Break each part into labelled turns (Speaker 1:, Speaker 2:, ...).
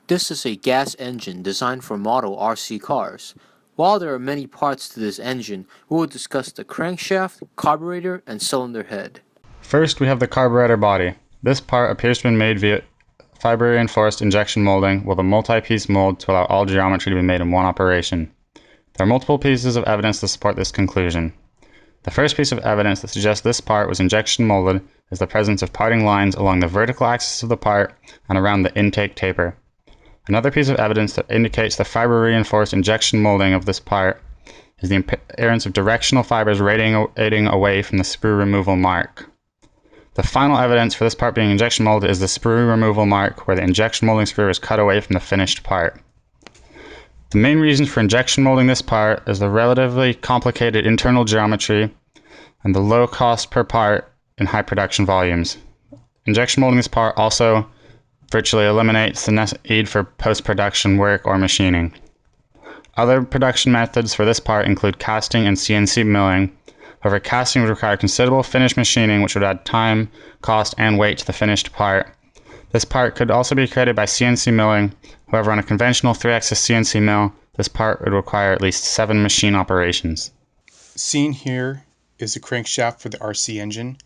Speaker 1: This is a gas engine designed for model RC cars. While there are many parts to this engine, we will discuss the crankshaft, carburetor, and cylinder head.
Speaker 2: First, we have the carburetor body. This part appears to have been made via fiber-reinforced injection molding with a multi-piece mold to allow all geometry to be made in one operation. There are multiple pieces of evidence to support this conclusion. The first piece of evidence that suggests this part was injection molded is the presence of parting lines along the vertical axis of the part and around the intake taper. Another piece of evidence that indicates the fiber-reinforced injection molding of this part is the appearance of directional fibers radiating away from the sprue removal mark. The final evidence for this part being injection molded is the sprue removal mark, where the injection molding sprue is cut away from the finished part. The main reason for injection molding this part is the relatively complicated internal geometry and the low cost per part in high production volumes. Injection molding this part also virtually eliminates the need for post-production work or machining. Other production methods for this part include casting and CNC milling. However, casting would require considerable finish machining, which would add time, cost, and weight to the finished part. This part could also be created by CNC milling. However, on a conventional 3-axis CNC mill, this part would require at least 7 machine operations.
Speaker 3: Seen here is the crankshaft for the RC engine.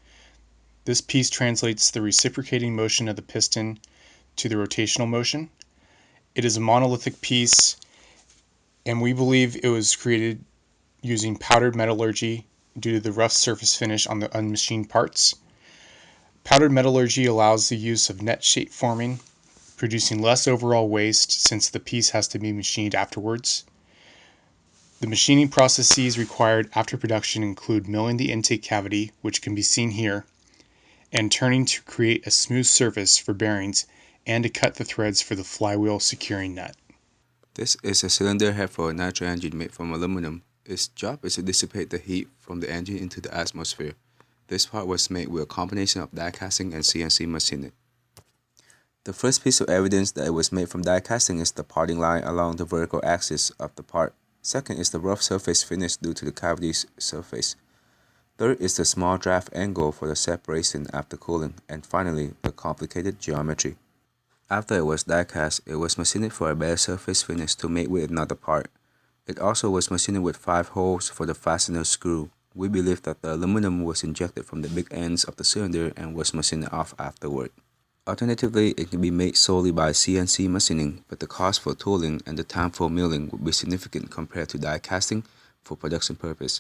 Speaker 3: This piece translates the reciprocating motion of the piston to the rotational motion. It is a monolithic piece, and we believe it was created using powdered metallurgy due to the rough surface finish on the unmachined parts. Powdered metallurgy allows the use of net shape forming, producing less overall waste since the piece has to be machined afterwards. The machining processes required after production include milling the intake cavity, which can be seen here, and turning to create a smooth surface for bearings and to cut the threads for the flywheel securing nut.
Speaker 4: This is a cylinder head for a Nitro engine made from aluminum. Its job is to dissipate the heat from the engine into the atmosphere. This part was made with a combination of die casting and CNC machining. The first piece of evidence that it was made from die casting is the parting line along the vertical axis of the part. Second is the rough surface finish due to the cavity's surface. Third is the small draft angle for the separation after cooling. And finally, the complicated geometry. After it was die cast, it was machined for a better surface finish to mate with another part. It also was machined with 5 holes for the fastener screw. We believe that the aluminum was injected from the big ends of the cylinder and was machined off afterward. Alternatively, it can be made solely by CNC machining, but the cost for tooling and the time for milling would be significant compared to die casting for production purpose.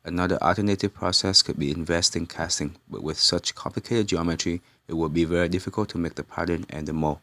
Speaker 4: Another alternative process could be investing casting, but with such complicated geometry, it would be very difficult to make the pattern and the mold.